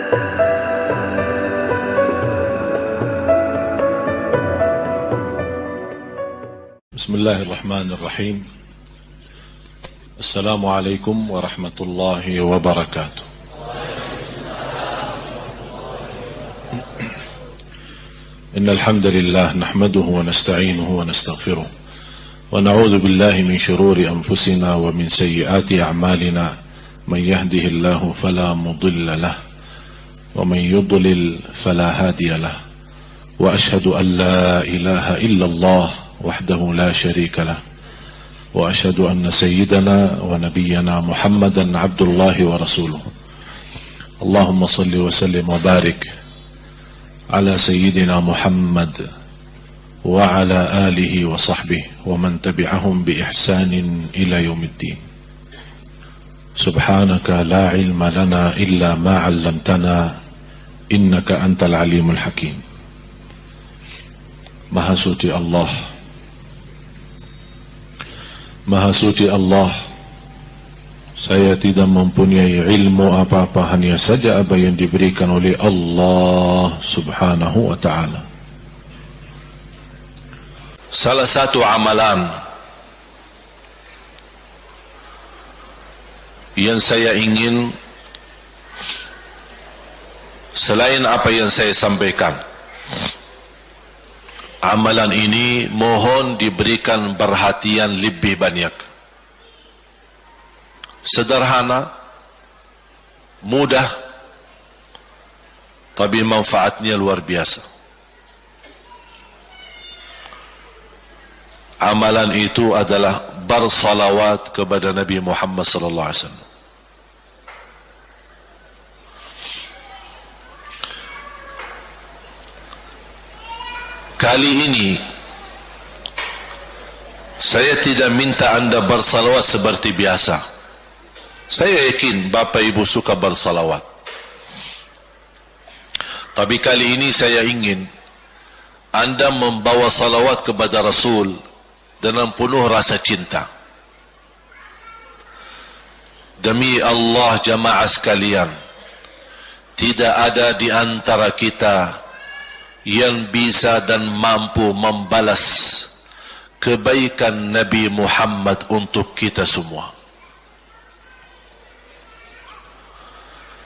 Bismillahirrahmanirrahim. Assalamualaikum warahmatullahi wabarakatuh. Innal hamdalillah nahmaduhu wa nasta'inuhu wa nastaghfiruh wa na'udzu billahi min shururi anfusina wa min sayyiati a'malina. Man yahdihillahu fala mudilla lahu wa man yudlil fala hadiya lahu. Wa ashhadu an la ilaha illallah wahdahu la syarika lah wa asyhadu anna sayyidana wa nabiyyana Muhammadan abdullahi wa rasuluh. Allahumma salli wa sallim wa barik ala sayyidina Muhammad wa ala alihi wa sahbihi wa man tabi'ahum bi ihsanin ila yaumiddin. Subhanaka la ilma lana illa ma 'allamtana innaka antal alimul hakim. Maha suci Allah, Maha suci Allah, saya tidak mempunyai ilmu apa-apa, hanya saja apa yang diberikan oleh Allah subhanahu wa ta'ala. Salah satu amalan yang saya ingin, selain apa yang saya sampaikan, amalan ini mohon diberikan perhatian lebih banyak. Sederhana, mudah, tapi manfaatnya luar biasa. Amalan itu adalah bersalawat kepada Nabi Muhammad sallallahu alaihi wasallam. Kali ini saya tidak minta anda bersalawat seperti biasa. Saya yakin Bapak Ibu suka bersalawat. Tapi kali ini saya ingin anda membawa salawat kepada Rasul dengan penuh rasa cinta. Demi Allah jamaah sekalian, tidak ada di antara kita yang bisa dan mampu membalas kebaikan Nabi Muhammad untuk kita semua.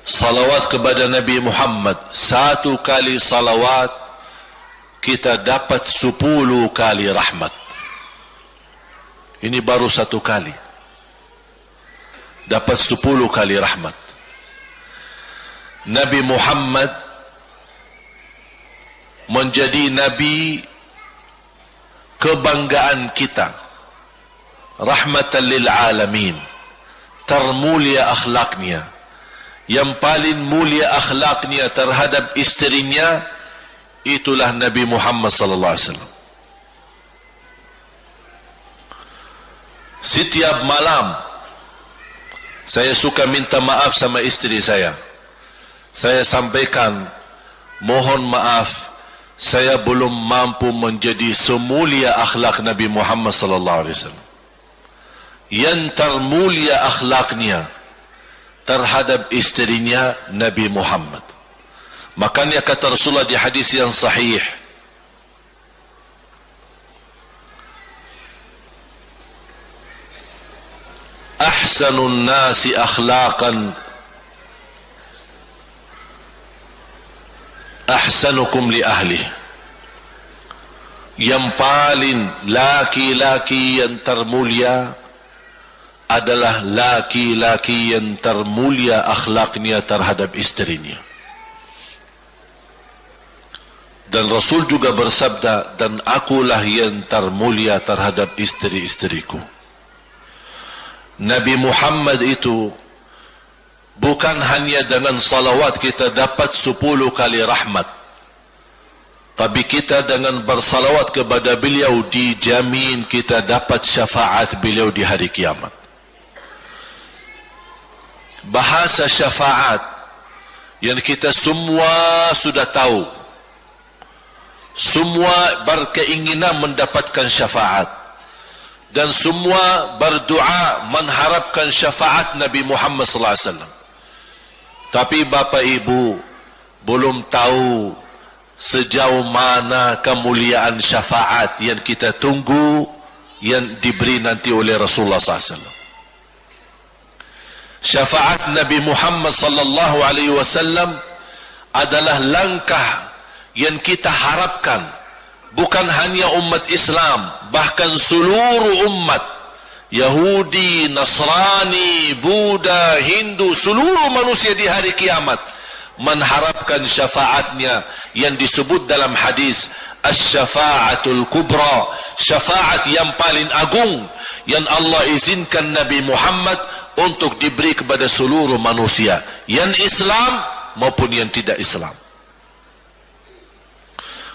Salawat kepada Nabi Muhammad, satu kali salawat kita dapat 10 kali rahmat. Ini baru satu kali, dapat 10 kali rahmat. Nabi Muhammad menjadi Nabi kebanggaan kita, rahmatan lil alamin, termulia akhlaknya. Yang paling mulia akhlaknya terhadap istrinya, itulah Nabi Muhammad sallallahu alaihi wasallam. Setiap malam saya suka minta maaf sama istri saya. Saya sampaikan, mohon maaf, saya belum mampu menjadi semulia akhlak Nabi Muhammad sallallahu alaihi wasallam. Yang termulia akhlaknya terhadap istrinya Nabi Muhammad. Makanya kata Rasulullah di hadis yang sahih, ahsanun nasi akhlaqan ahsanukum li ahli. Yang paling laki-laki yang termulia adalah laki-laki yang termulia akhlaknya terhadap istrinya. Dan Rasul juga bersabda, dan akulah yang termulia terhadap istri-istriku. Nabi Muhammad itu bukan hanya dengan salawat kita dapat 10 kali rahmat, tapi kita dengan bersalawat kepada beliau dijamin kita dapat syafaat beliau di hari kiamat. Bahasa syafaat yang kita semua sudah tahu, semua berkeinginan mendapatkan syafaat, dan semua berdoa mengharapkan syafaat Nabi Muhammad sallallahu alaihi wasallam. Tapi Bapak Ibu, belum tahu sejauh mana kemuliaan syafaat yang kita tunggu yang diberi nanti oleh Rasulullah SAW. Syafaat Nabi Muhammad sallallahu alaihi wasallam adalah langkah yang kita harapkan, bukan hanya umat Islam, bahkan seluruh umat, Yahudi, Nasrani, Buddha, Hindu, seluruh manusia di hari kiamat mengharapkan syafaatnya yang disebut dalam hadis Asy-Syafa'atul Kubra, syafaat yang paling agung yang Allah izinkan Nabi Muhammad untuk diberi kepada seluruh manusia, yang Islam maupun yang tidak Islam.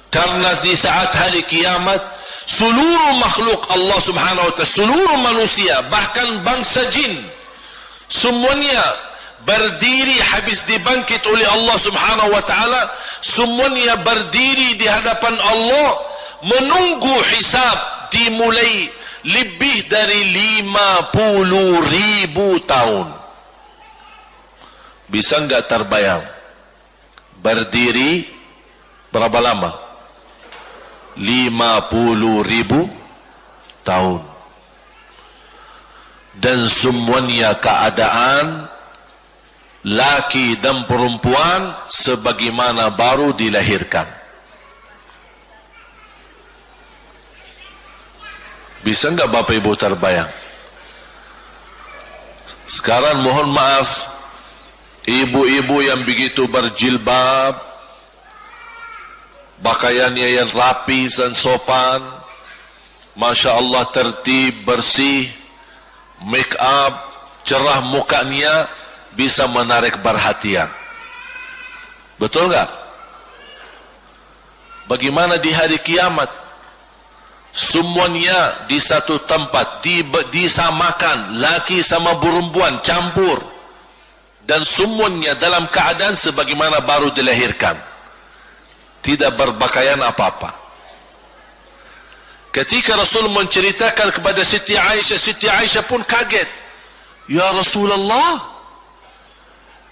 Karena di saat hari kiamat seluruh makhluk Allah Subhanahu wa ta'ala, seluruh manusia, bahkan bangsa jin, semuanya berdiri habis dibangkit oleh Allah Subhanahu wa ta'ala, semuanya berdiri di hadapan Allah menunggu hisab dimulai lebih dari 50.000 tahun. Bisa enggak terbayang berdiri berapa lama? 50.000 tahun. Dan semuanya keadaan laki dan perempuan sebagaimana baru dilahirkan. Bisa enggak Bapak Ibu terbayang? Sekarang mohon maaf, ibu-ibu yang begitu berjilbab, pakaiannya yang rapi dan sopan, Masya Allah, tertib, bersih, make up, cerah mukanya, bisa menarik perhatian. Betul enggak? Bagaimana di hari kiamat? Semuanya di satu tempat, disamakan, laki sama perempuan, campur, dan semuanya dalam keadaan sebagaimana baru dilahirkan, tidak berpakaian apa-apa. Ketika Rasul menceritakan kepada Siti Aisyah pun kaget. Ya Rasulullah,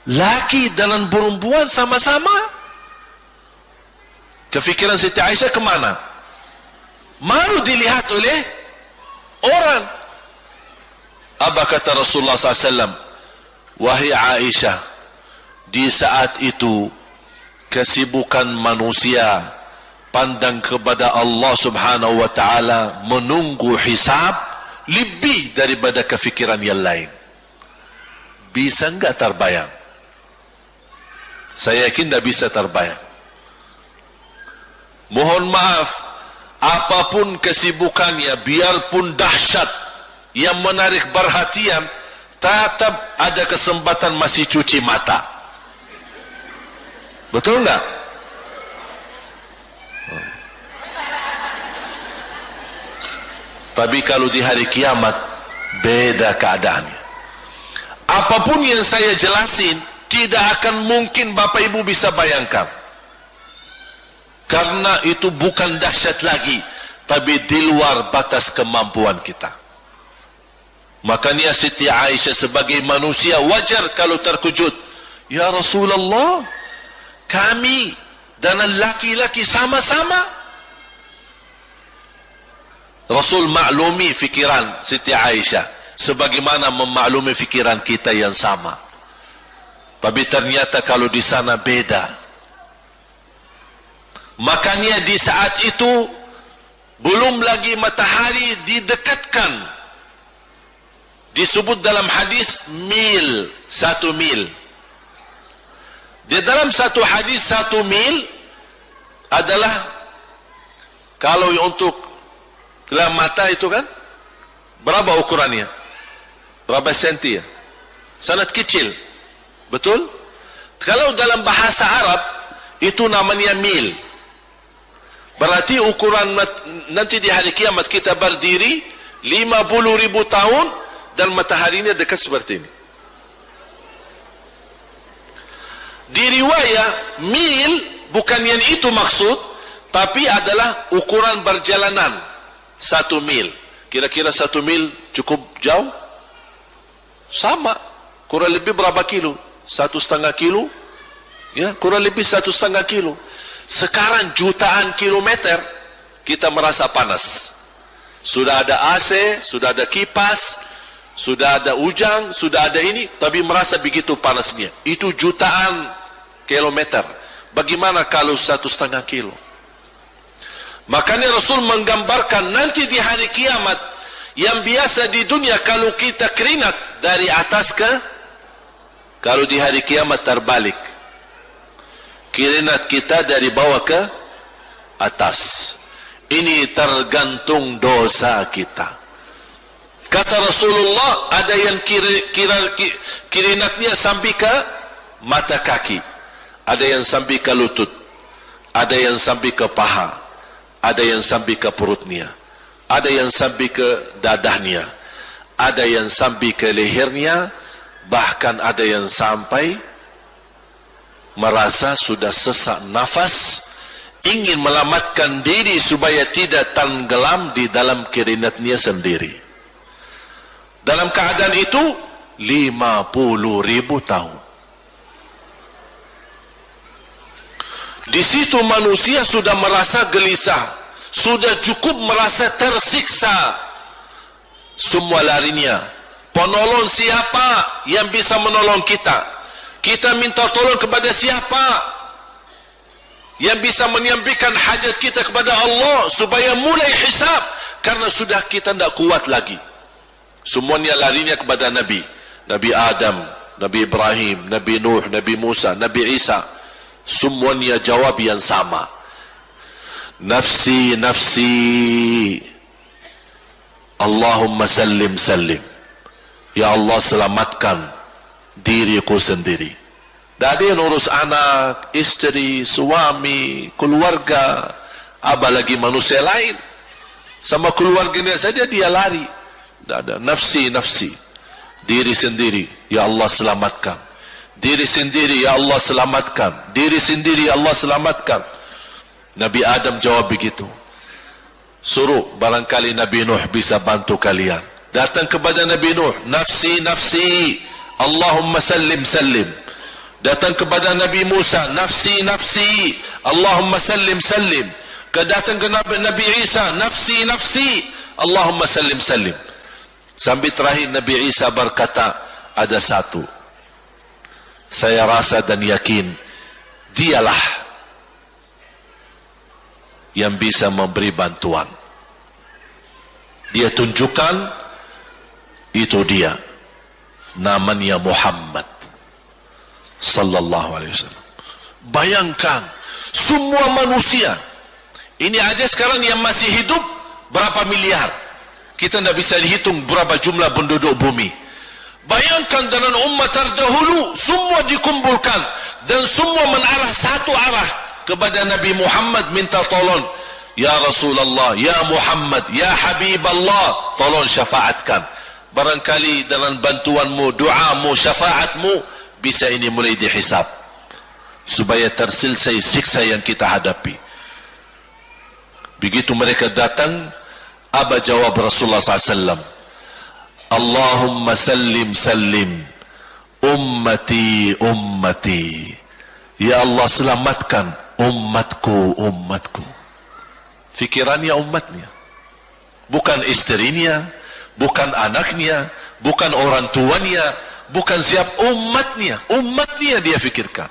laki dan perempuan sama-sama. Kefikiran Siti Aisyah kemana? Malu dilihat oleh orang. Apa kata Rasulullah SAW? Wahai Aisyah, di saat itu kesibukan manusia pandang kepada Allah Subhanahu wa ta'ala menunggu hisab lebih daripada kefikiran yang lain. Bisa enggak terbayang? Saya yakin tidak bisa terbayang. Mohon maaf, apapun kesibukannya, biarpun dahsyat yang menarik perhatian, tetap ada kesempatan masih cuci mata. Betul enggak? Tapi kalau di hari kiamat beda keadaannya. Apapun yang saya jelasin tidak akan mungkin Bapak Ibu bisa bayangkan. Karena itu bukan dahsyat lagi, tapi di luar batas kemampuan kita. Makanya Siti Aisyah sebagai manusia wajar kalau terkejut. Ya Rasulullah, kami dan laki-laki sama-sama. Rasul maklumi fikiran Siti Aisyah sebagaimana memaklumi fikiran kita yang sama. Tapi ternyata kalau di sana beda. Makanya di saat itu belum lagi matahari didekatkan. Disebut dalam hadis mil, 1 mil. Di dalam satu hadis 1 mil adalah, kalau untuk dalam mata itu kan berapa ukurannya? Berapa senti ya? Sangat kecil. Betul? Kalau dalam bahasa Arab itu namanya mil. Berarti ukuran nanti di hari kiamat kita berdiri 50.000 tahun dan mataharinya dekat seperti ini. Di riwayat mil bukan yang itu maksud, tapi adalah ukuran perjalanan 1 mil. Kira-kira 1 mil cukup jauh? Sama. Kurang lebih berapa kilo? 1,5 kilo? Ya, kurang lebih 1,5 kilo. Sekarang jutaan kilometer kita merasa panas. Sudah ada AC, sudah ada kipas, sudah ada ujang, sudah ada ini, tapi merasa begitu panasnya. Itu jutaan kilometer. Bagaimana kalau 1,5 kilo? Makanya Rasul menggambarkan nanti di hari kiamat, yang biasa di dunia kalau kita keringat dari atas ke, kalau di hari kiamat terbalik. Keringat kita dari bawah ke atas. Ini tergantung dosa kita. Kata Rasulullah, ada yang keringatnya sampai ke mata kaki, ada yang sampai ke lutut, ada yang sampai ke paha, ada yang sampai ke perutnya, ada yang sampai ke dadahnya, ada yang sampai ke lehernya, bahkan ada yang sampai merasa sudah sesak nafas, ingin melamatkan diri supaya tidak tenggelam di dalam keringatnya sendiri. Dalam keadaan itu 50.000 tahun. Di situ manusia sudah merasa gelisah, sudah cukup merasa tersiksa. Semua larinya, penolong siapa yang bisa menolong kita? Kita minta tolong kepada siapa yang bisa menyampaikan hajat kita kepada Allah supaya mulai hisab, karena sudah kita tidak kuat lagi. Semuanya larinya kepada Nabi, Nabi Adam, Nabi Ibrahim, Nabi Nuh, Nabi Musa, Nabi Isa. Semuanya jawab yang sama, nafsi, nafsi, Allahumma sallim, sallim. Ya Allah, selamatkan diriku sendiri. Tak ada yang urus anak, istri, suami, keluarga, apalagi manusia lain. Sama keluarganya saja dia lari. Tak ada. Nafsi, nafsi, diri sendiri, ya Allah selamatkan. Diri sendiri, ya Allah selamatkan. Diri sendiri, ya Allah selamatkan. Nabi Adam jawab begitu. Suruh, barangkali Nabi Nuh bisa bantu kalian. Datang kepada Nabi Nuh, nafsi, nafsi, Allahumma sallim, sallim. Datang kepada Nabi Musa, nafsi, nafsi, Allahumma sallim, sallim. Datang ke Nabi Isa, nafsi, nafsi, Allahumma sallim, sallim. Sampai terakhir Nabi Isa berkata, ada satu, saya rasa dan yakin dialah yang bisa memberi bantuan. Dia tunjukkan, itu dia, namanya Muhammad sallallahu alaihi wasallam. Bayangkan semua manusia ini aja sekarang yang masih hidup berapa miliar, kita tidak bisa dihitung berapa jumlah penduduk bumi. Bayangkan dengan umat terdahulu semua dikumpulkan dan semua menarah satu arah kepada Nabi Muhammad, minta tolong, ya Rasulullah, ya Muhammad, ya Habib Allah, tolong syafaatkan. Barangkali dengan bantuanmu, doamu, syafaatmu bisa ini mulai dihisab supaya terselesai siksa yang kita hadapi. Begitu mereka datang, apa jawab Rasulullah SAW? Allahumma sallim, sallim, ummati, ummati. Ya Allah selamatkan umatku, umatku. Fikirannya umatnya, bukan istrinya, bukan anaknya, bukan orang tuanya, bukan siap, umatnya. Umatnya dia fikirkan.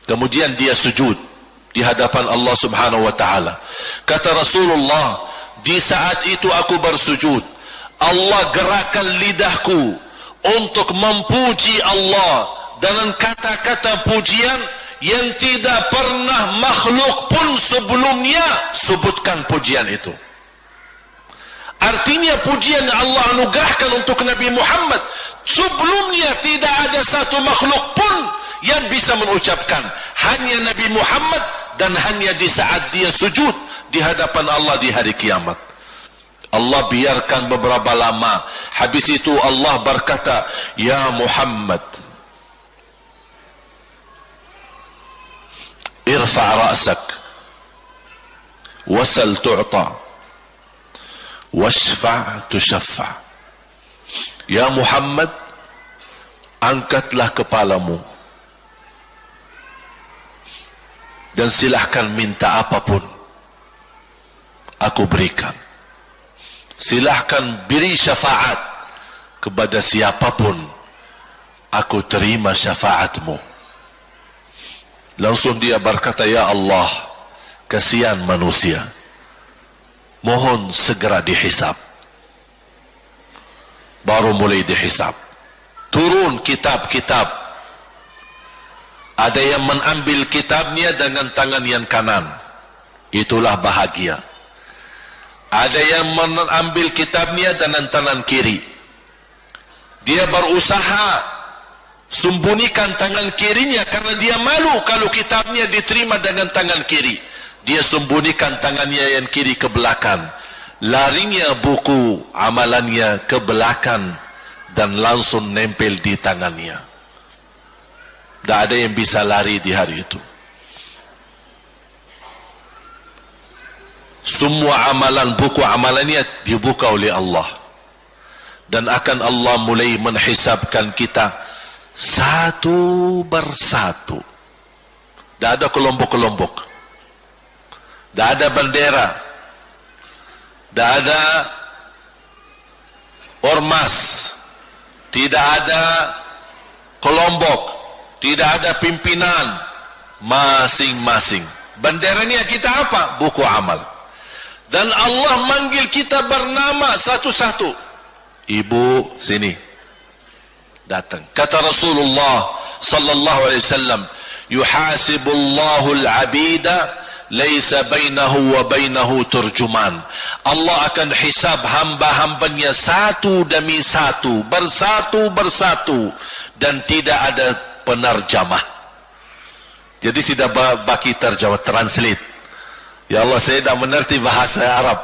Kemudian dia sujud di hadapan Allah subhanahu wa ta'ala. Kata Rasulullah, di saat itu aku bersujud, Allah gerakkan lidahku untuk memuji Allah dengan kata-kata pujian yang tidak pernah makhluk pun sebelumnya sebutkan pujian itu. Artinya pujian yang Allah anugerahkan untuk Nabi Muhammad sebelumnya tidak ada satu makhluk pun yang bisa mengucapkan, hanya Nabi Muhammad, dan hanya di saat dia sujud di hadapan Allah di hari kiamat. Allah biarkan beberapa lama, habis itu Allah berkata, ya Muhammad, irfa' ra'sak wasal tu'ta washfa' tushaffa'. Ya Muhammad, angkatlah kepalamu, dan silahkan minta apapun, aku berikan. Silahkan beri syafaat kepada siapapun, aku terima syafaatmu. Langsung dia berkata, ya Allah, kasihan manusia, mohon segera dihisab. Baru mulai dihisab, turun kitab-kitab. Ada yang mengambil kitabnya dengan tangan yang kanan, itulah bahagia. Ada yang mengambil kitabnya dengan tangan kiri, dia berusaha sembunyikan tangan kirinya karena dia malu kalau kitabnya diterima dengan tangan kiri. Dia sembunyikan tangannya yang kiri ke belakang, larinya buku amalannya ke belakang dan langsung nempel di tangannya. Tak ada yang bisa lari di hari itu. Semua amalan, buku amalannya dibuka oleh Allah, dan akan Allah mulai menghisabkan kita satu persatu. Tak ada kelompok-kelompok, tak ada bendera, tak ada ormas, tidak ada kelompok, tidak ada pimpinan, masing-masing. Benderanya kita apa? Buku amal. Dan Allah manggil kita bernama satu-satu. Ibu, sini. Datang. Kata Rasulullah sallallahu alaihi wasallam, yuhasibullahu al-'abida laisa bainahu wa bainahu turjuman. Allah akan hisab hamba-hambanya satu demi satu, bersatu-bersatu, dan tidak ada penerjemah. Jadi tidak bagi terjemah, translate. Ya Allah, saya tidak mengerti bahasa Arab,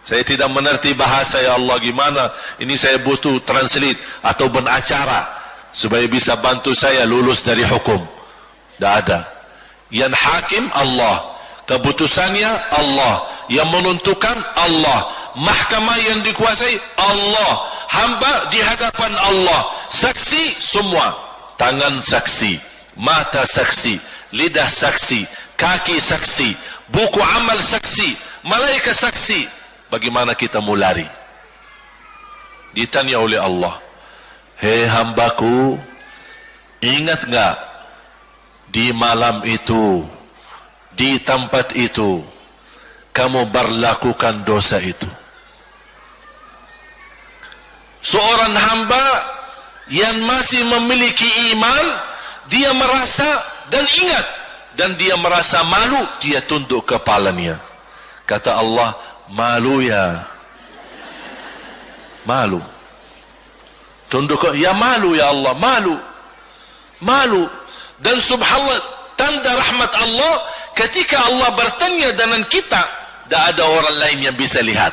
saya tidak mengerti bahasa, ya Allah, gimana ini, saya butuh translate atau benacara supaya bisa bantu saya lulus dari hukum. Tidak ada. Yang hakim Allah, keputusannya Allah, yang menentukan Allah, mahkamah yang dikuasai Allah, hamba di hadapan Allah, saksi semua, tangan saksi, mata saksi, lidah saksi, kaki saksi, buku amal saksi, malaikat saksi. Bagaimana kita mau lari? Ditanya oleh Allah, hei hambaku, ingat enggak di malam itu, di tempat itu, kamu berlakukan dosa itu? Seorang hamba yang masih memiliki iman, dia merasa dan ingat, dan dia merasa malu, dia tunduk kepalanya. Kata Allah, malu ya, malu. Tunduk, ya malu ya Allah, malu, malu. Dan subhanallah, tanda rahmat Allah, ketika Allah bertanya dengan kita, tak ada orang lain yang bisa lihat.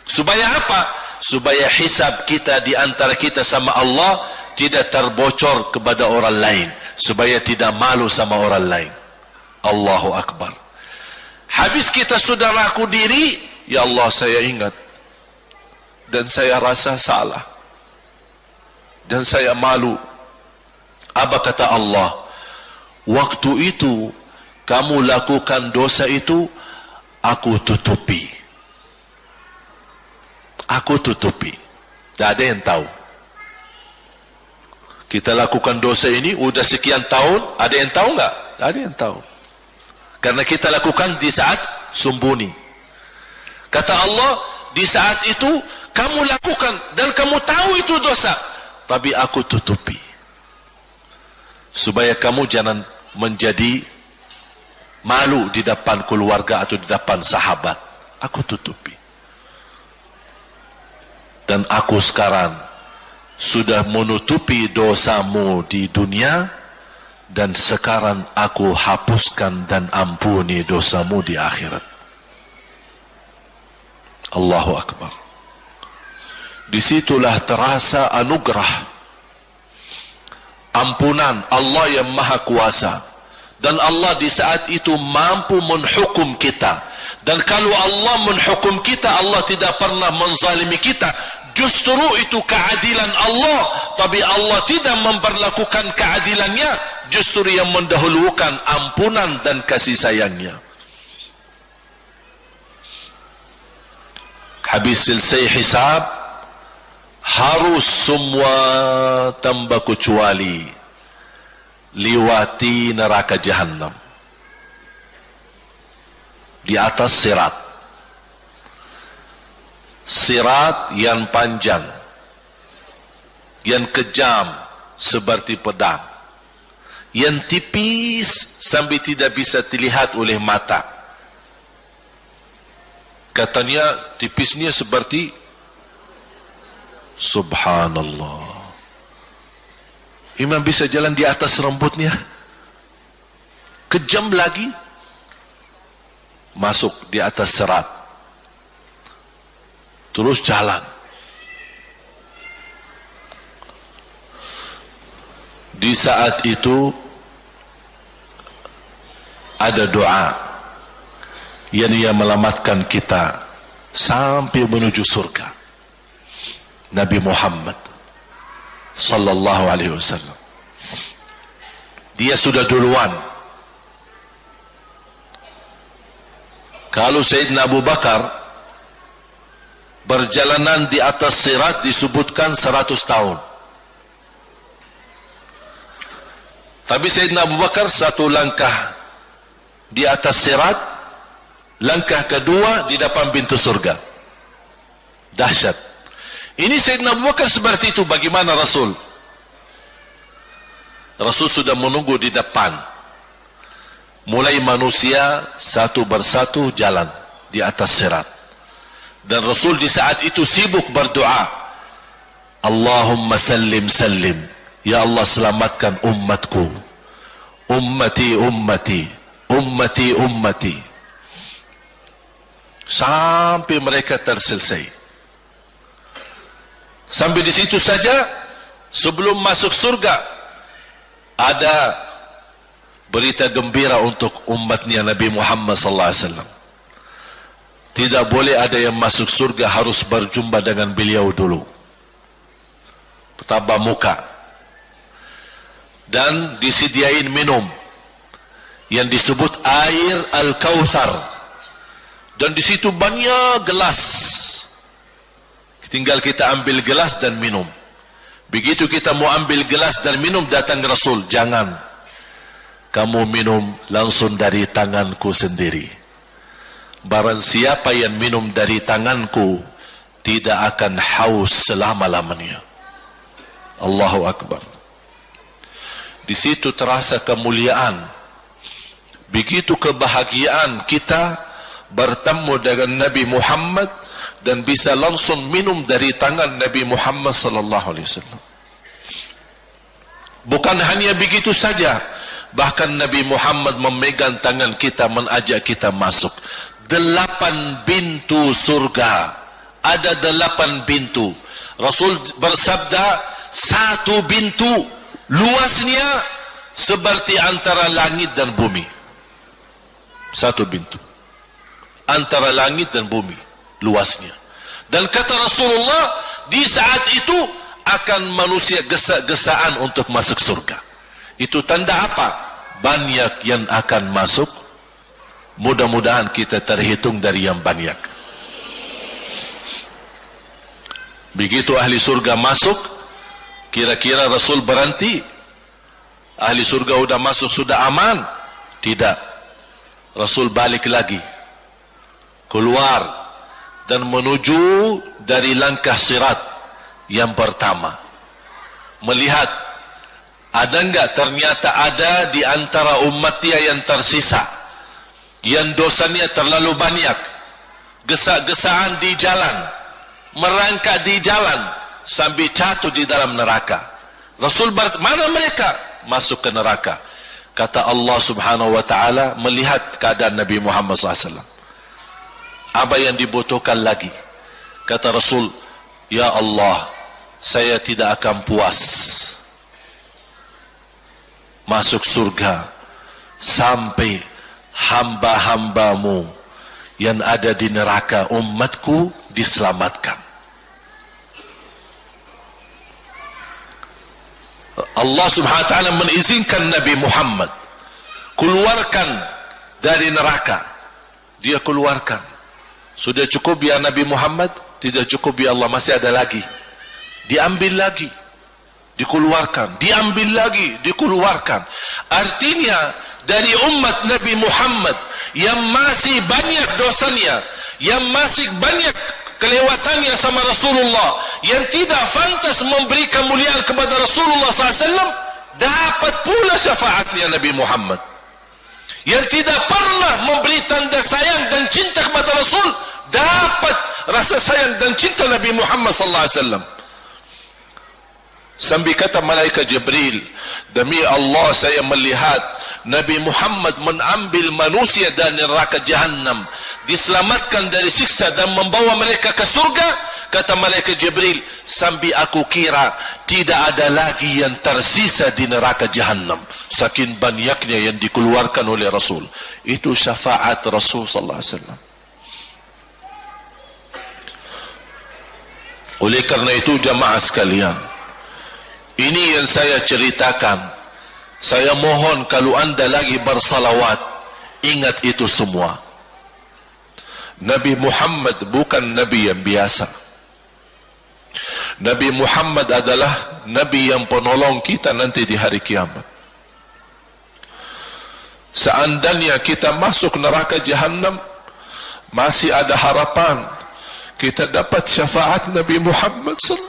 Supaya apa? Supaya hisab kita di antara kita sama Allah tidak terbocor kepada orang lain, supaya tidak malu sama orang lain. Allahu Akbar. Habis kita sudah laku diri, ya Allah, saya ingat dan saya rasa salah dan saya malu. Apa kata Allah? Waktu itu kamu lakukan dosa itu, aku tutupi. Aku tutupi. Tak ada yang tahu. Kita lakukan dosa ini udah sekian tahun, ada yang tahu enggak? Tak ada yang tahu. Karena kita lakukan di saat sembunyi. Kata Allah, di saat itu kamu lakukan dan kamu tahu itu dosa, tapi aku tutupi. Supaya kamu jangan menjadi malu di depan keluarga atau di depan sahabat. Aku tutupi. Dan aku sekarang sudah menutupi dosamu di dunia, dan sekarang aku hapuskan dan ampuni dosamu di akhirat. Allahu Akbar. Disitulah terasa anugerah, ampunan Allah yang maha kuasa. Dan Allah di saat itu mampu menghukum kita. Dan kalau Allah menghukum kita, Allah tidak pernah menzalimi kita. justru itu keadilan Allah, tapi Allah tidak memperlakukan keadilannya, justru yang mendahulukan ampunan dan kasih sayangnya. Habis selesai hisab, harus semua tanpa kecuali liwati neraka Jahannam di atas sirat. Sirat yang panjang, yang kejam seperti pedang, yang tipis sampai tidak bisa dilihat oleh mata. Katanya tipisnya seperti, subhanallah, imam bisa jalan di atas rambutnya. Kejam lagi, masuk di atas sirat, terus jalan. Di saat itu ada doa yang ia melamatkan kita sampai menuju surga. Nabi Muhammad sallallahu alaihi wasallam, dia sudah duluan. Kalau Sayyidina Abu Bakar perjalanan di atas sirat disebutkan 100 tahun. Tapi Sayyidina Abu Bakar satu langkah di atas sirat, langkah kedua di depan pintu surga. Dahsyat. Ini Sayyidina Abu Bakar seperti itu. Bagaimana Rasul? Rasul sudah menunggu di depan. Mulai manusia satu persatu jalan di atas sirat. Dan Rasul di saat itu sibuk berdoa, Allahumma sallim sallim, ya Allah selamatkan umatku, ummati ummati, ummati ummati, sampai mereka terselesai. Sampai di situ saja. Sebelum masuk surga ada berita gembira untuk umatnya Nabi Muhammad sallallahu alaihi wasallam. Tidak boleh ada yang masuk surga harus berjumpa dengan beliau dulu, tatap muka, dan disediain minum yang disebut air Al-Kautsar, dan di situ banyak gelas. Tinggal kita ambil gelas dan minum. Begitu kita mau ambil gelas dan minum, datang Rasul, jangan kamu minum langsung dari tanganku sendiri. Barang siapa yang minum dari tanganku tidak akan haus selama-lamanya. Allahu Akbar. Di situ terasa kemuliaan. Begitu kebahagiaan kita bertemu dengan Nabi Muhammad dan bisa langsung minum dari tangan Nabi Muhammad sallallahu alaihi wasallam. Bukan hanya begitu saja, bahkan Nabi Muhammad memegang tangan kita, mengajak kita masuk 8 pintu surga. Ada 8 pintu. Rasul bersabda, 1 pintu luasnya seperti antara langit dan bumi. 1 pintu antara langit dan bumi luasnya. Dan kata Rasulullah, di saat itu akan manusia gesa-gesaan untuk masuk surga. Itu tanda apa? Banyak yang akan masuk. Mudah-mudahan kita terhitung dari yang banyak. Begitu ahli surga masuk, kira-kira Rasul berhenti? Ahli surga sudah masuk, sudah aman? Tidak. Rasul balik lagi, keluar dan menuju dari langkah sirat yang pertama, melihat ada enggak ternyata ada di antara umatnya yang tersisa yang dosanya terlalu banyak, gesa-gesaan di jalan, merangkak di jalan sampai jatuh di dalam neraka. Rasul mana mereka? Masuk ke neraka. Kata Allah subhanahu wa ta'ala, melihat keadaan Nabi Muhammad SAW, apa yang dibutuhkan lagi? Kata Rasul, ya Allah, saya tidak akan puas masuk surga sampai hamba-hambamu yang ada di neraka, umatku, diselamatkan. Allah subhanahu wa ta'ala mengizinkan Nabi Muhammad keluarkan dari neraka. Dia keluarkan. Sudah cukup ya Nabi Muhammad? Tidak cukup ya Allah, masih ada lagi. Diambil lagi, dikeluarkan, diambil lagi, dikeluarkan. Artinya dari umat Nabi Muhammad yang masih banyak dosanya, yang masih banyak kelewatannya sama Rasulullah, yang tidak pantas memberi kemuliaan kepada Rasulullah SAW, dapat pula syafaatnya Nabi Muhammad. Yang tidak pernah memberi tanda sayang dan cinta kepada Rasul, dapat rasa sayang dan cinta Nabi Muhammad SAW. Sambil kata malaikat Jibril, demi Allah saya melihat Nabi Muhammad mengambil manusia dari neraka Jahannam, diselamatkan dari siksa dan membawa mereka ke surga. Kata malaikat Jibril, sambil aku kira tidak ada lagi yang tersisa di neraka Jahannam, saking banyaknya yang dikeluarkan oleh Rasul. Itu syafaat Rasul sallallahu alaihi wasallam. Oleh karena itu jamaah sekalian, ini yang saya ceritakan. Saya mohon kalau anda lagi bersalawat, ingat itu semua. Nabi Muhammad bukan Nabi yang biasa. Nabi Muhammad adalah Nabi yang penolong kita nanti di hari kiamat. Seandainya kita masuk neraka Jahannam, masih ada harapan kita dapat syafaat Nabi Muhammad sallallahu.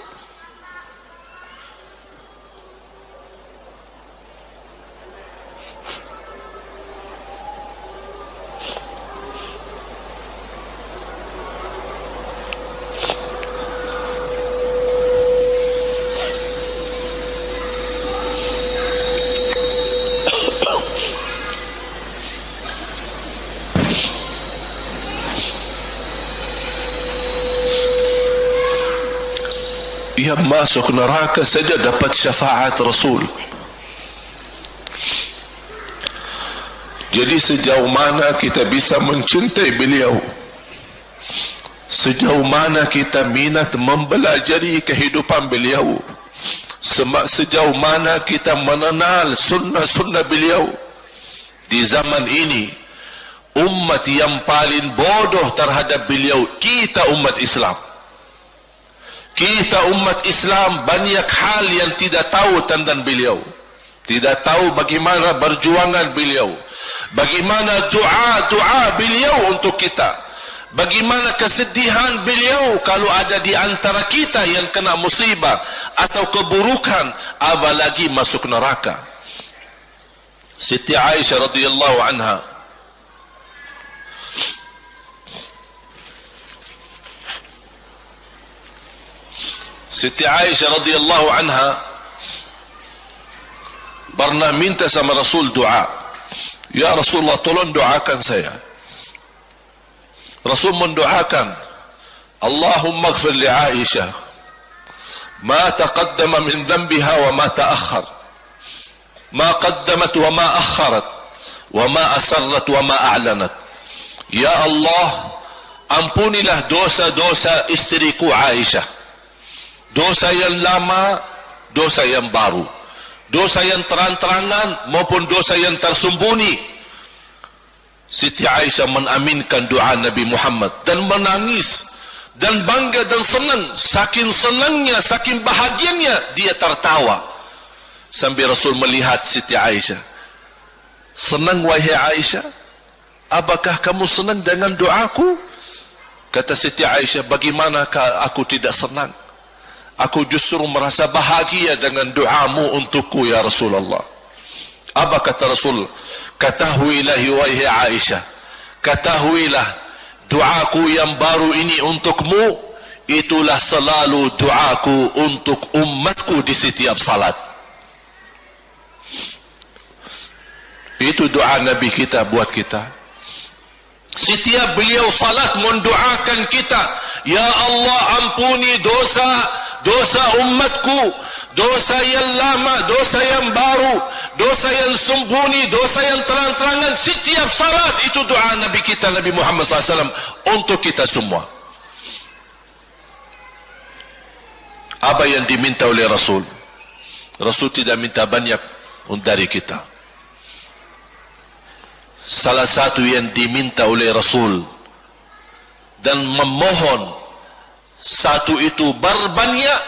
Yang masuk neraka saja dapat syafaat Rasul. Jadi sejauh mana kita bisa mencintai beliau, sejauh mana kita minat mempelajari kehidupan beliau, sejauh mana kita mengenal sunnah-sunnah beliau. Di zaman ini, umat yang paling bodoh terhadap beliau kita umat Islam. Kita umat Islam banyak hal yang tidak tahu tentang beliau, tidak tahu bagaimana berjuangan beliau, bagaimana doa beliau untuk kita, bagaimana kesedihan beliau kalau ada di antara kita yang kena musibah atau keburukan, apalagi masuk neraka. Siti Aisyah radhiyallahu anha, Siti Aisyah radhiyallahu anha pernah minta sama Rasul doa. Ya Rasulullah, tolong doakan saya. Rasul mendoakan, Allahumma ighfir li Aisyah ma taqaddama min dhanbiha wa ma ta'akhkhar, ma qaddamat wa ma akharat, wa ma asarrat wa ma a'lanat. Ya Allah, ampunilah dosa-dosa istriku Aisyah, dosa yang lama, dosa yang baru, dosa yang terang-terangan maupun dosa yang tersembunyi. Siti Aisyah menaminkan doa Nabi Muhammad dan menangis dan bangga dan senang. Saking senangnya, saking bahagianya, dia tertawa. Sambil Rasul melihat Siti Aisyah. Senang wahai Aisyah? Apakah kamu senang dengan doaku? Kata Siti Aisyah, bagaimanakah aku tidak senang? Aku justru merasa bahagia dengan doamu untukku ya Rasulullah. Apa kata Rasul? Ketahuilah wahai Aisyah, ketahuilah doaku yang baru ini untukmu, itulah selalu doaku untuk umatku di setiap salat. Itu doa Nabi kita buat kita. Setiap beliau salat mendoakan kita, ya Allah ampuni dosa umatku, dosa yang lama, dosa yang baru, dosa yang sembunyi, dosa yang terang-terangan. Setiap salat itu doa Nabi kita Nabi Muhammad SAW untuk kita semua. Apa yang diminta oleh Rasul? Rasul tidak minta banyak dari kita. Salah satu yang diminta oleh Rasul dan memohon satu itu berbanyak,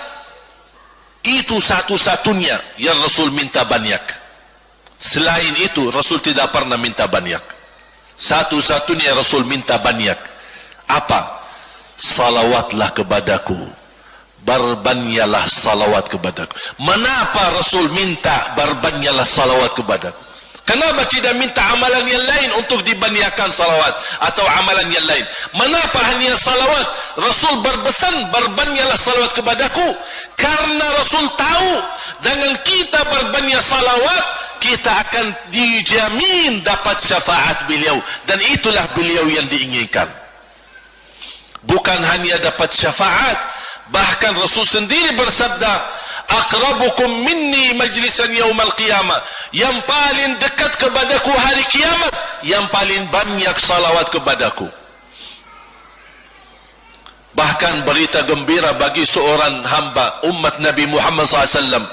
itu satu-satunya yang Rasul minta banyak. Selain itu Rasul tidak pernah minta banyak. Satu-satunya Rasul minta banyak. Apa? Salawatlah kepadaku, berbanyaklah salawat kepadaku. Mengapa Rasul minta berbanyaklah salawat kepadaku? Kenapa tidak minta amalan yang lain untuk dibanyakkan salawat atau amalan yang lain? Mengapa hanya salawat? Rasul berpesan berbanyaklah salawat kepadaku karena Rasul tahu dengan kita berbanyak salawat kita akan dijamin dapat syafaat beliau, dan itulah beliau yang diinginkan. Bukan hanya dapat syafaat, bahkan Rasul sendiri bersabda, aqrabukum minni majlisan yaumal qiyamah, yang paling dekat kepadaku hari kiamat, yang paling banyak salawat kepadaku. Bahkan berita gembira bagi seorang hamba umat Nabi Muhammad SAW,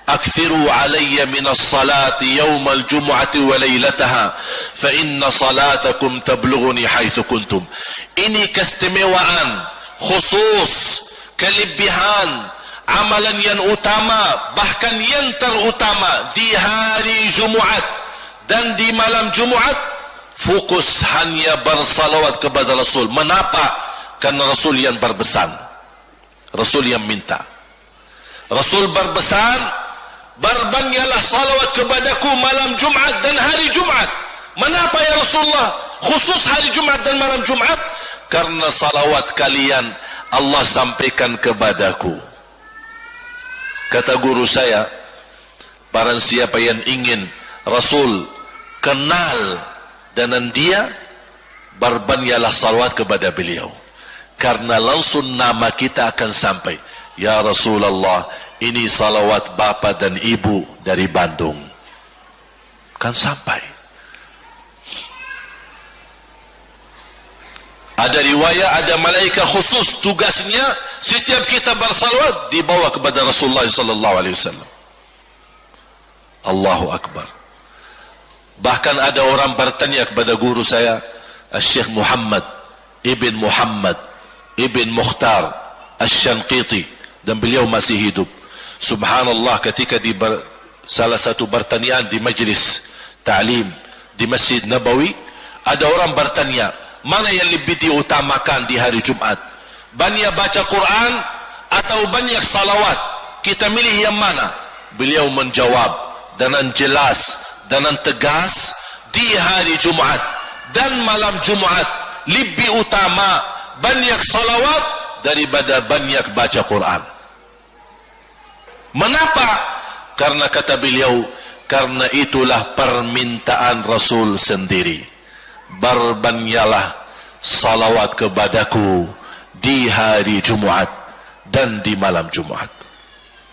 akthiru alayya minas salati yawmal jumu'ati wa laylataha fa inna salatakum tablughuni haitsu kuntum. Ini keistimewaan khusus, kelebihan amalan yang utama, bahkan yang terutama di hari Jumaat dan di malam Jumaat, fokus hanya bersalawat kepada Rasul. Mengapa? Karena Rasul yang berpesan, Rasul yang minta. Rasul berpesan, berbanyaklah salawat kepadaku malam Jumat dan hari Jumat. Mengapa ya Rasulullah khusus hari Jumat dan malam Jumat? Karena salawat kalian Allah sampaikan kepadaku. Kata guru saya, barang siapa yang ingin Rasul kenal dengan dia, berbanyaklah salawat kepada beliau, karena langsung nama kita akan sampai. Ya Rasulullah, ini salawat bapa dan ibu dari Bandung, kan sampai. Ada riwayat, ada malaikat khusus tugasnya setiap kita bersalawat dibawa kepada Rasulullah sallallahu alaihi wasallam. Allahu akbar. Bahkan ada orang bertanya kepada guru saya, Syekh Muhammad ibn Mukhtar Asy-Syanqiti, dan beliau masih hidup. Subhanallah, ketika di salah satu pertanyaan di majlis ta'lim di Masjid Nabawi, ada orang bertanya, mana yang lebih diutamakan di hari Jumat? Banyak baca Quran atau banyak salawat? Kita milih yang mana? Beliau menjawab dengan jelas, dengan tegas, di hari Jumat dan malam Jumat lebih utama banyak salawat daripada banyak baca Quran. Mengapa? Karena kata beliau, karena itulah permintaan Rasul sendiri. Berbanyaklah salawat kepadaku di hari Jumat dan di malam Jumat.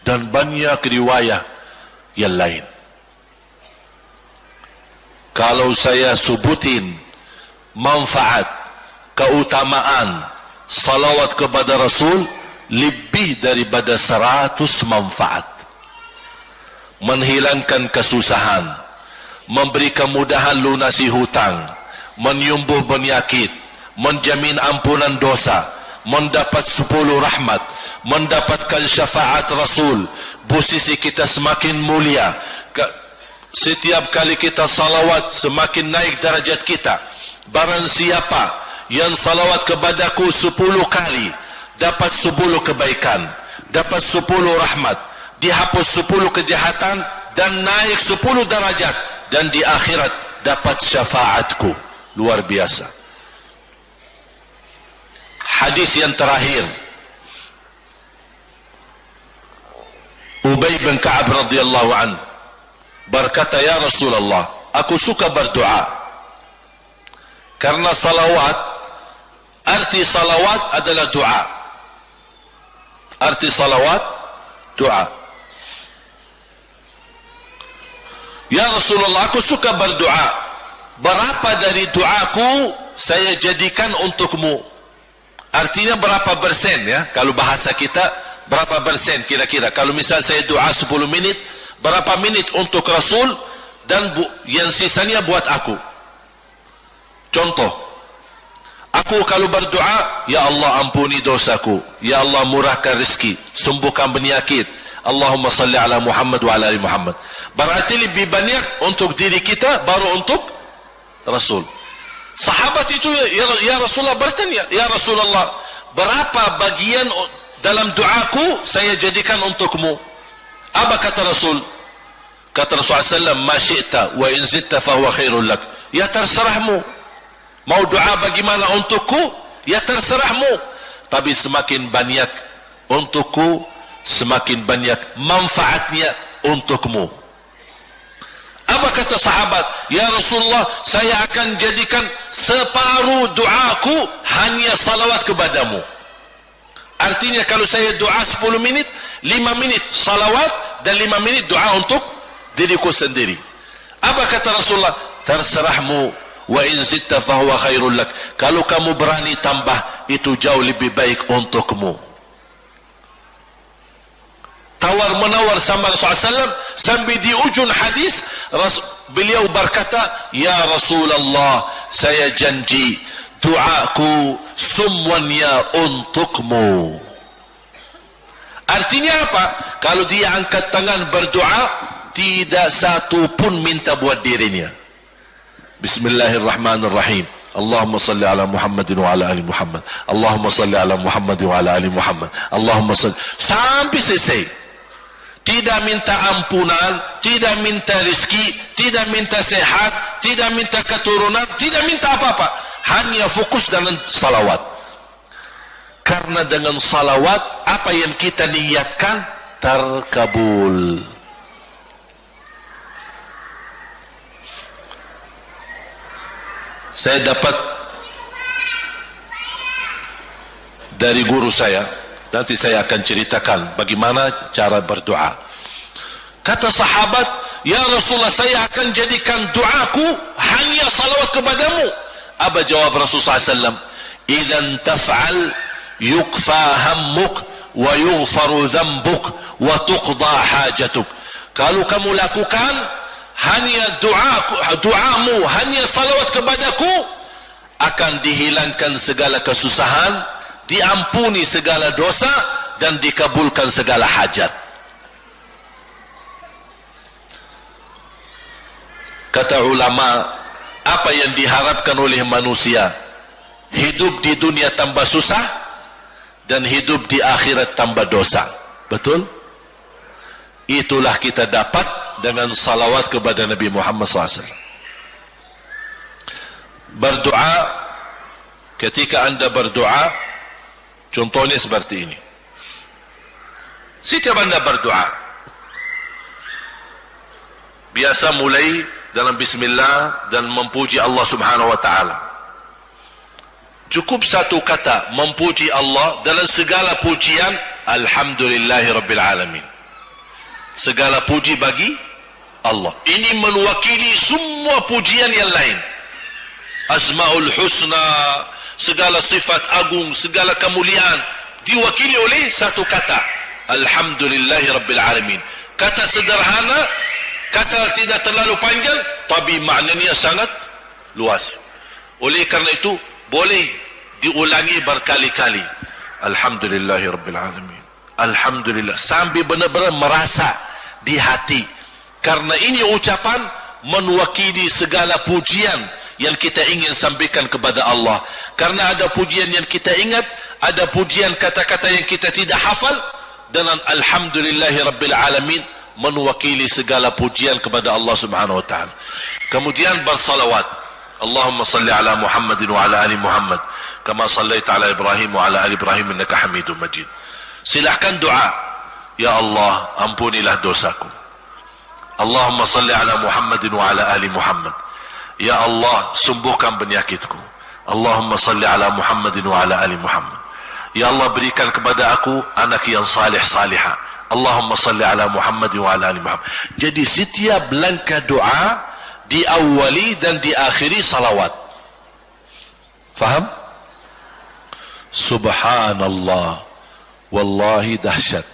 Dan banyak riwayat yang lain. Kalau saya sebutin manfaat, keutamaan salawat kepada Rasul, lebih daripada 100 manfaat. Menghilangkan kesusahan, memberi kemudahan lunasi hutang, menyembuh penyakit, menjamin ampunan dosa, mendapat 10 rahmat, mendapatkan syafaat Rasul, posisi kita semakin mulia. Setiap kali kita salawat semakin naik darajat kita. Barang siapa yang salawat kepadaku 10 kali, dapat 10 kebaikan, dapat 10 rahmat, dihapus 10 kejahatan, dan naik 10 darajat, dan di akhirat dapat syafaatku. Luar biasa. Hadis yang terakhir, Ubay bin Ka'ab radhiyallahu anhu berkata, ya Rasulullah, aku suka berdoa karena salawat, arti salawat adalah doa. Arti salawat doa. Ya Rasulullah, aku suka berdoa, berapa dari doaku saya jadikan untukmu? Artinya berapa persen, ya? Kalau bahasa kita, berapa persen kira-kira? Kalau misal saya doa 10 menit, berapa menit untuk Rasul dan yang sisanya buat aku? Contoh, aku kalau berdoa, ya Allah ampuni dosaku, ya Allah murahkan rezeki, sembuhkan penyakit, Allahumma salli ala Muhammad wa ala ali Muhammad. Berarti lebih banyak untuk diri kita, baru untuk Rasul. Sahabat itu ya Rasulullah bertanya, ya Rasulullah, berapa bagian dalam doaku saya jadikan untukmu? Apa kata Rasul? Kata Rasulullah SAW, ma syi'ta wa in zitta fa huwa khairul lak. Ya terserahmu. Mau doa bagaimana untukku? Ya terserahmu. Tapi semakin banyak untukku, semakin banyak manfaatnya untukmu. Apa kata sahabat? Ya Rasulullah, saya akan jadikan separuh doaku hanya salawat kepadamu. Artinya kalau saya doa 10 menit, 5 menit salawat dan 5 menit doa untuk diriku sendiri. Apa kata Rasulullah? Terserahmu. Wa in zitta fa huwa khairul lak. Kalau kamu berani tambah, itu jauh lebih baik untukmu. Tawar menawar sama Rasulullah SAW, sampai di ujung hadis beliau berkata, ya Rasulullah, saya janji doaku semuanya untukmu. Artinya apa? Kalau dia angkat tangan berdoa, tidak satu pun minta buat dirinya. Bismillahirrahmanirrahim. Allahumma salli ala Muhammadin wa ala ali Muhammad. Allahumma salli ala Muhammadin wa ala ali Muhammad. Allahumma salli. Sampai selesai. Tidak minta ampunan, tidak minta rezeki, tidak minta sehat, tidak minta keturunan, tidak minta apa-apa. Hanya fokus dengan salawat. Karena dengan salawat, apa yang kita niatkan terkabul. Saya dapat dari guru saya, nanti saya akan ceritakan bagaimana cara berdoa. Kata sahabat, ya Rasulullah, saya akan jadikan doaku hanya salawat kepadamu. Apa jawab Rasulullah SAW? Idzan taf'al yukfa hammuk wa yughfaru dhanbuk wa tuqda hajatuk. Kalau kamu lakukan hanya doamu, hanya salawat kepadaku, akan dihilangkan segala kesusahan, diampuni segala dosa, dan dikabulkan segala hajat. Kata ulama, apa yang diharapkan oleh manusia? Hidup di dunia tambah susah, dan hidup di akhirat tambah dosa. Betul? Itulah kita dapat dengan salawat kepada Nabi Muhammad SAW. Berdoa, ketika anda berdoa, contohnya seperti ini. Setiap anda berdoa, biasa mulai dalam bismillah dan memuji Allah Subhanahu wa ta'ala. Cukup satu kata memuji Allah dalam segala pujian, alhamdulillahi rabbil alamin. Segala puji bagi Allah. Ini mewakili semua pujian yang lain. Asmaul husna, segala sifat agung, segala kemuliaan diwakili oleh satu kata, alhamdulillahi rabbil alamin. Kata sederhana, kata tidak terlalu panjang, tapi maknanya sangat luas. Oleh karena itu boleh diulangi berkali-kali, alhamdulillahi rabbil alamin, alhamdulillah, sampai benar-benar merasa di hati. Karena ini ucapan mewakili segala pujian yang kita ingin sampaikan kepada Allah. Karena ada pujian yang kita ingat, ada pujian kata-kata yang kita tidak hafal. Dengan alhamdulillahi rabbil alamin mewakili segala pujian kepada Allah Subhanahu wa ta'ala. Kemudian bersalawat, Allahumma salli ala Muhammadin wa ala ali Muhammad kama sallaita ala Ibrahim wa ala ali Ibrahim innaka Hamidum Majid. Silahkan doa, ya Allah ampunilah dosaku. Allahumma salli ala Muhammadin wa ala ali Muhammad. Ya Allah sembuhkan penyakitku. Allahumma salli ala Muhammadin wa ala ali Muhammad. Ya Allah berikan kepada aku anak yang salih-salihah. Allahumma salli ala Muhammadin wa ala ali Muhammad. Jadi setiap langkah doa diawali dan diakhiri salawat. Faham? Subhanallah Wallahi dahsyat.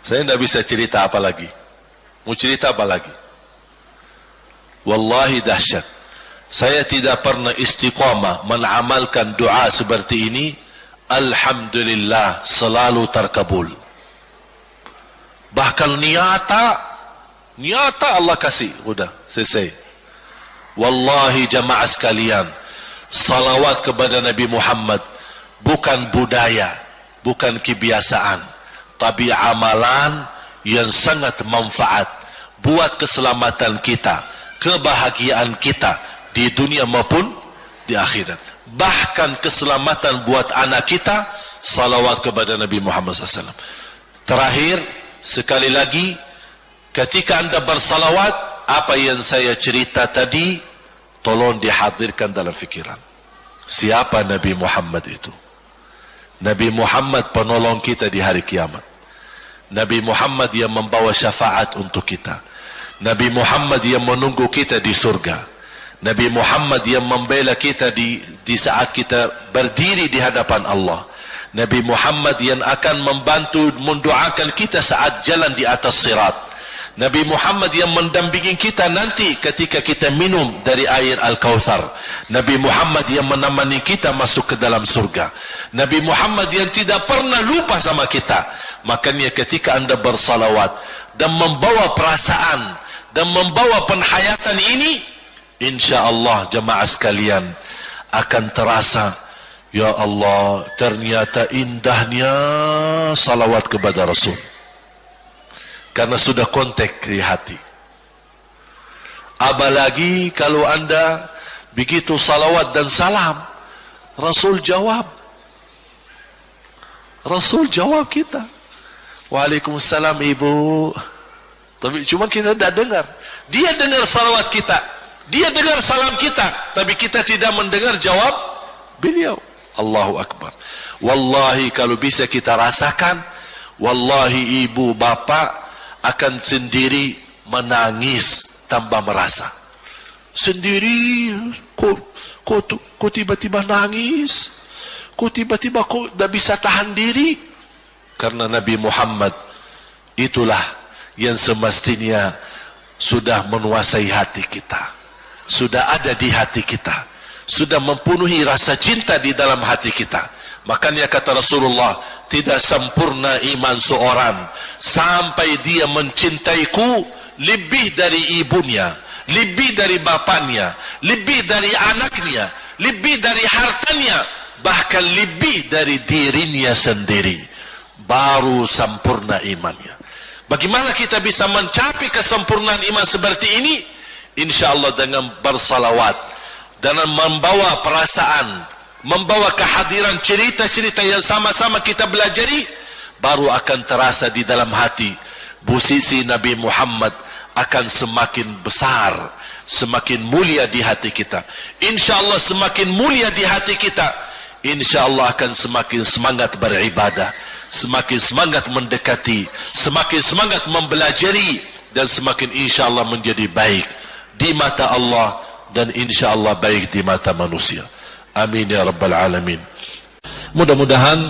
Saya tidak bisa cerita apa lagi. Mau cerita apa lagi? Wallahi dahsyat. Saya tidak pernah istiqamah menamalkan doa seperti ini. Alhamdulillah selalu terkabul. Bahkan nyata Allah kasih. Udah selesai. Wallahi jamaah sekalian, salawat kepada Nabi Muhammad bukan budaya, bukan kebiasaan, tapi amalan yang sangat manfaat buat keselamatan kita, kebahagiaan kita di dunia maupun di akhirat. Bahkan keselamatan buat anak kita, salawat kepada Nabi Muhammad SAW. Terakhir, sekali lagi, ketika anda bersalawat, apa yang saya cerita tadi, tolong dihadirkan dalam fikiran. Siapa Nabi Muhammad itu? Nabi Muhammad penolong kita di hari kiamat. Nabi Muhammad yang membawa syafaat untuk kita. Nabi Muhammad yang menunggu kita di surga. Nabi Muhammad yang membela kita di saat kita berdiri di hadapan Allah. Nabi Muhammad yang akan membantu mendoakan kita saat jalan di atas sirat. Nabi Muhammad yang mendampingi kita nanti ketika kita minum dari air Al-Kautsar. Nabi Muhammad yang menemani kita masuk ke dalam surga. Nabi Muhammad yang tidak pernah lupa sama kita. Makanya ketika anda bersalawat dan membawa perasaan dan membawa penghayatan ini, insya-Allah jemaah sekalian akan terasa, ya Allah, ternyata indahnya salawat kepada Rasul. Karena sudah kontak di hati. Apalagi kalau anda begitu salawat dan salam, Rasul jawab. Rasul jawab kita. Waalaikumsalam ibu. Tapi cuma kita tidak dengar. Dia dengar salawat kita. Dia dengar salam kita. Tapi kita tidak mendengar jawab beliau. Allahu Akbar. Wallahi kalau bisa kita rasakan, wallahi ibu bapak akan sendiri menangis tanpa merasa. Sendiri, kok tiba-tiba nangis? Kok tiba-tiba kok tidak bisa tahan diri? Karena Nabi Muhammad itulah yang semestinya sudah menguasai hati kita. Sudah ada di hati kita. Sudah mempenuhi rasa cinta di dalam hati kita. Makanya kata Rasulullah, tidak sempurna iman seorang sampai dia mencintaiku lebih dari ibunya, lebih dari bapaknya, lebih dari anaknya, lebih dari hartanya, bahkan lebih dari dirinya sendiri. Baru sempurna imannya. Bagaimana kita bisa mencapai kesempurnaan iman seperti ini? InsyaAllah dengan bersalawat, dengan membawa perasaan, membawa kehadiran cerita-cerita yang sama-sama kita belajari, baru akan terasa di dalam hati posisi Nabi Muhammad akan semakin besar, semakin mulia di hati kita. InsyaAllah semakin mulia di hati kita, InsyaAllah akan semakin semangat beribadah, semakin semangat mendekati, semakin semangat mempelajari, dan semakin InsyaAllah menjadi baik di mata Allah dan InsyaAllah baik di mata manusia. Amin ya rabbal alamin. Mudah-mudahan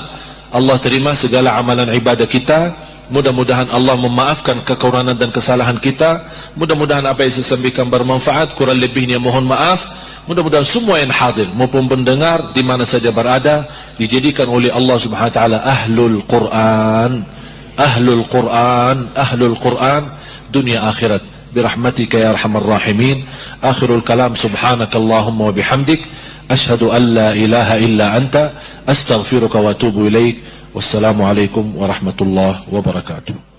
Allah terima segala amalan ibadah kita. Mudah-mudahan Allah memaafkan kekurangan dan kesalahan kita. Mudah-mudahan apa yang saya sampaikan bermanfaat. Kurang lebihnya mohon maaf. Mudah-mudahan semua yang hadir maupun pendengar di mana saja berada dijadikan oleh Allah Subhanahu wa taala ahlul Quran, ahlul Quran, ahlul Quran dunia akhirat. Birahmatika ya arhamar rahimin. Akhirul kalam, subhanakallahumma wa bihamdik, أشهد أن لا إله إلا أنت أستغفرك وأتوب إليك والسلام عليكم ورحمة الله وبركاته.